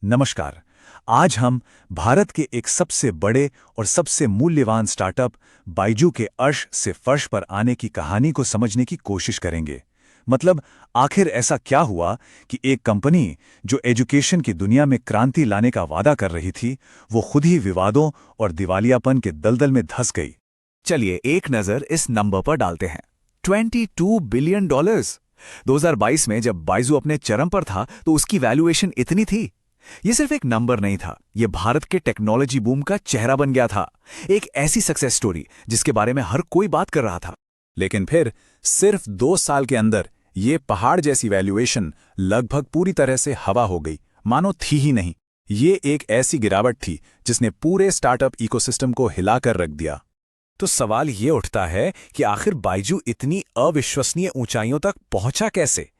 नमस्कार। आज हम भारत के एक सबसे बड़े और सबसे मूल्यवान स्टार्टअप बाइजू के अर्श से फर्श पर आने की कहानी को समझने की कोशिश करेंगे। मतलब आखिर ऐसा क्या हुआ कि एक कंपनी जो एजुकेशन की दुनिया में क्रांति लाने का वादा कर रही थी, वो खुद ही विवादों और दिवालियापन के दलदल में धंस गई। चलिए एक नजर इस नंबर पर डालते हैं। $22 बिलियन। 2022 में जब बाइजू अपने चरम पर था तो उसकी वैल्यूएशन इतनी थी। ये सिर्फ एक नंबर नहीं था, ये भारत के टेक्नोलॉजी बूम का चेहरा बन गया था। एक ऐसी सक्सेस स्टोरी जिसके बारे में हर कोई बात कर रहा था। लेकिन फिर सिर्फ 2 साल के अंदर ये पहाड़ जैसी वैल्यूएशन लगभग पूरी तरह से हवा हो गई, मानो थी ही नहीं। ये एक ऐसी गिरावट थी जिसने पूरे स्टार्टअप इकोसिस्टम को हिलाकर रख दिया। तो सवाल ये उठता है कि आखिर बाइजू इतनी अविश्वसनीय ऊंचाइयों तक पहुंचा कैसे?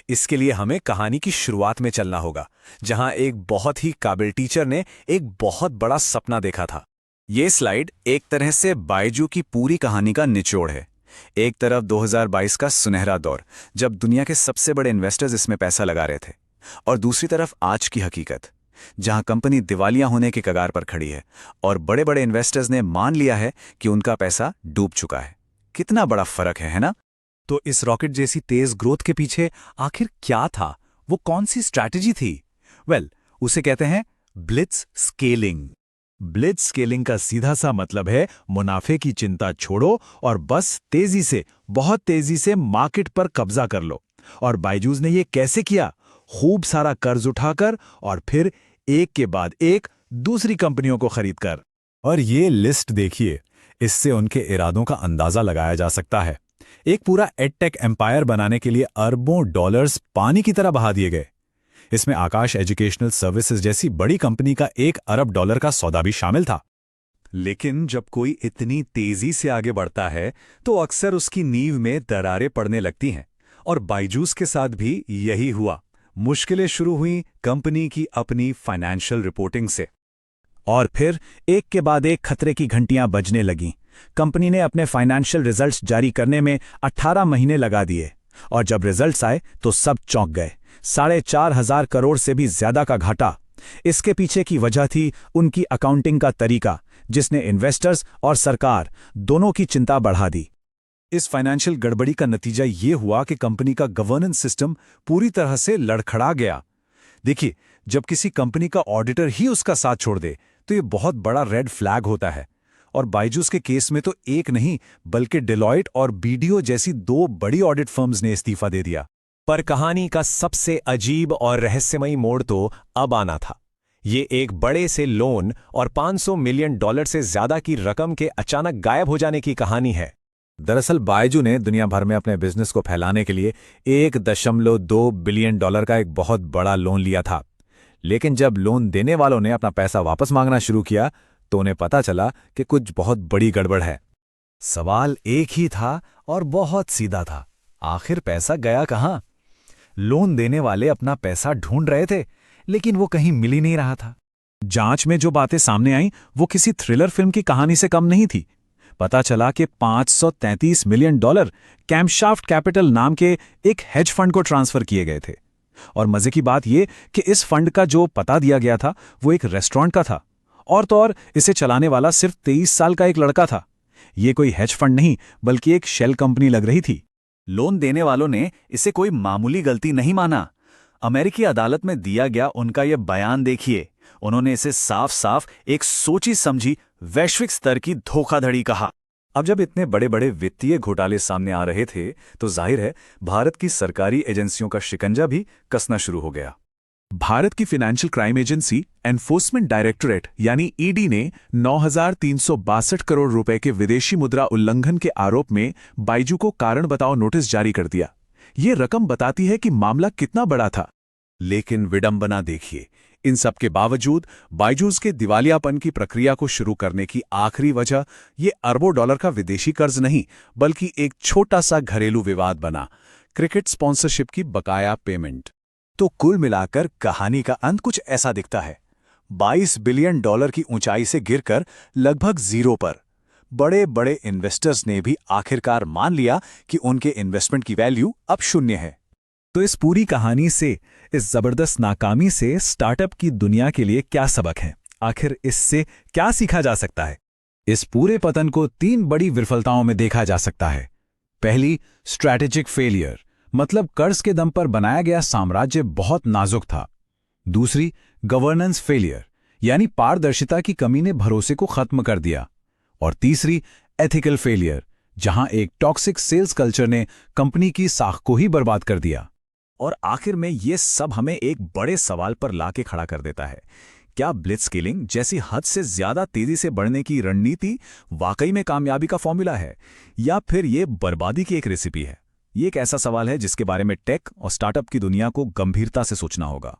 इसके लिए हमें कहानी की शुरुआत में चलना होगा, जहां एक बहुत ही काबिल टीचर ने एक बहुत बड़ा सपना देखा था। ये स्लाइड एक तरह से बाइजू की पूरी कहानी का निचोड़ है। एक तरफ 2022 का सुनहरा दौर, जब दुनिया के सबसे बड़े इन्वेस्टर्स इसमें पैसा लगा रहे थे, और दूसरी तरफ आज की हकीकत, जहां कंपनी दिवालिया होने के कगार पर खड़ी है और बड़े बड़े इन्वेस्टर्स ने मान लिया है कि उनका पैसा डूब चुका है। कितना बड़ा फर्क है ना? तो इस रॉकेट जैसी तेज ग्रोथ के पीछे आखिर क्या था? वो कौन सी स्ट्रैटेजी थी? उसे कहते हैं ब्लिट्स स्केलिंग। ब्लिट्स स्केलिंग का सीधा सा मतलब है मुनाफे की चिंता छोड़ो और बस तेजी से, बहुत तेजी से मार्केट पर कब्जा कर लो। और बाइजूस ने ये कैसे किया? खूब सारा कर्ज उठाकर और फिर एक के बाद एक दूसरी कंपनियों को खरीदकर। और ये लिस्ट देखिए, इससे उनके इरादों का अंदाजा लगाया जा सकता है। एक पूरा एडटेक एम्पायर बनाने के लिए अरबों डॉलर्स पानी की तरह बहा दिए गए। इसमें आकाश एजुकेशनल सर्विसेज जैसी बड़ी कंपनी का $1 अरब का सौदा भी शामिल था। लेकिन जब कोई इतनी तेजी से आगे बढ़ता है तो अक्सर उसकी नींव में दरारें पड़ने लगती हैं, और बाइजूस के साथ भी यही हुआ। मुश्किलें शुरू हुई कंपनी की अपनी फाइनेंशियल रिपोर्टिंग से। और फिर एक के बाद एक खतरे की घंटियां बजने लगीं। कंपनी ने अपने फाइनेंशियल रिजल्ट्स जारी करने में 18 महीने लगा दिए, और जब रिजल्ट्स आए तो सब चौंक गए। 4,500 करोड़ से भी ज्यादा का घाटा। इसके पीछे की वजह थी उनकी अकाउंटिंग का तरीका, जिसने इन्वेस्टर्स और सरकार दोनों की चिंता बढ़ा दी। इस फाइनेंशियल गड़बड़ी का नतीजा ये हुआ कि कंपनी का गवर्नेंस सिस्टम पूरी तरह से लड़खड़ा गया। देखिए, जब किसी कंपनी का ऑडिटर ही उसका साथ छोड़ दे तो ये बहुत बड़ा रेड फ्लैग होता है। और बाइजूस के केस में तो एक नहीं, बल्कि डेलॉयट और बीडीओ जैसी 2 बड़ी ऑडिट फर्म्स ने इस्तीफा दे दिया। पर कहानी का सबसे अजीब और रहस्यमयी मोड़ तो अब आना था। ये एक बड़े से लोन और $500 मिलियन से ज्यादा की रकम के अचानक गायब हो जाने की कहानी है। दरअसल बाइजू ने दुनिया भर में अपने बिजनेस को फैलाने के लिए $1.2 बिलियन का एक बहुत बड़ा लोन लिया था। लेकिन जब लोन देने वालों ने अपना पैसा वापस मांगना शुरू किया तो उन्हें पता चला कि कुछ बहुत बड़ी गड़बड़ है। सवाल एक ही था और बहुत सीधा था, आखिर पैसा गया कहां? लोन देने वाले अपना पैसा ढूंढ रहे थे, लेकिन वो कहीं मिल ही नहीं रहा था। जांच में जो बातें सामने आईं वो किसी थ्रिलर फिल्म की कहानी से कम नहीं थी। पता चला कि $533 मिलियन कैम्पशाफ्ट कैपिटल नाम के एक हेज फंड को ट्रांसफर किए गए थे। और मजे की बात यह कि इस फंड का जो पता दिया गया था वो एक रेस्टोरेंट का था, और तो और इसे चलाने वाला सिर्फ 23 साल का एक लड़का था। ये कोई हेज फंड नहीं, बल्कि एक शेल कंपनी लग रही थी। लोन देने वालों ने इसे कोई मामूली गलती नहीं माना। अमेरिकी अदालत में दिया गया उनका यह बयान देखिए। उन्होंने इसे साफ साफ एक सोची समझी वैश्विक स्तर की धोखाधड़ी कहा। अब जब इतने बड़े बड़े वित्तीय घोटाले सामने आ रहे थे तो जाहिर है भारत की सरकारी एजेंसियों का शिकंजा भी कसना शुरू हो गया। भारत की financial crime agency enforcement directorate यानी ईडी ने 9,362 करोड़ रुपए के विदेशी मुद्रा उल्लंघन के आरोप में बाइजू को कारण बताओ नोटिस जारी कर दिया। ये रकम बताती है कि मामला कितना बड़ा था। लेकिन विडंबना देखिए, इन सब के बावजूद बाइजूस के दिवालियापन की प्रक्रिया को शुरू करने की आखिरी वजह ये अरबों डॉलर का विदेशी कर्ज नहीं, बल्कि एक छोटा सा घरेलू विवाद बना, क्रिकेट स्पॉन्सरशिप की बकाया पेमेंट। तो कुल मिलाकर कहानी का अंत कुछ ऐसा दिखता है। $22 बिलियन की ऊंचाई से गिरकर लगभग जीरो पर। बड़े बड़े इन्वेस्टर्स ने भी आखिरकार मान लिया कि उनके इन्वेस्टमेंट की वैल्यू अब शून्य है। तो इस पूरी कहानी से इस जबरदस्त नाकामी से स्टार्टअप की दुनिया के लिए क्या सबक है? आखिर इससे क्या सीखा जा सकता है? इस पूरे पतन को 3 बड़ी विफलताओं में देखा जा सकता है। पहली, स्ट्रैटेजिक फेलियर, मतलब कर्ज के दम पर बनाया गया साम्राज्य बहुत नाजुक था। दूसरी, गवर्नेंस फेलियर, यानी पारदर्शिता की कमी ने भरोसे को खत्म कर दिया। और तीसरी, एथिकल फेलियर, जहां एक टॉक्सिक सेल्स कल्चर ने कंपनी की साख को ही बर्बाद कर दिया। और आखिर में ये सब हमें एक बड़े सवाल पर लाके खड़ा कर देता है। क्या ब्लिट्जस्केलिंग जैसी हद से ज्यादा तेजी से बढ़ने की रणनीति वाकई में कामयाबी का फॉर्मूला है, या फिर ये बर्बादी की एक रेसिपी है? ये एक ऐसा सवाल है जिसके बारे में टेक और स्टार्टअप की दुनिया को गंभीरता से सोचना होगा।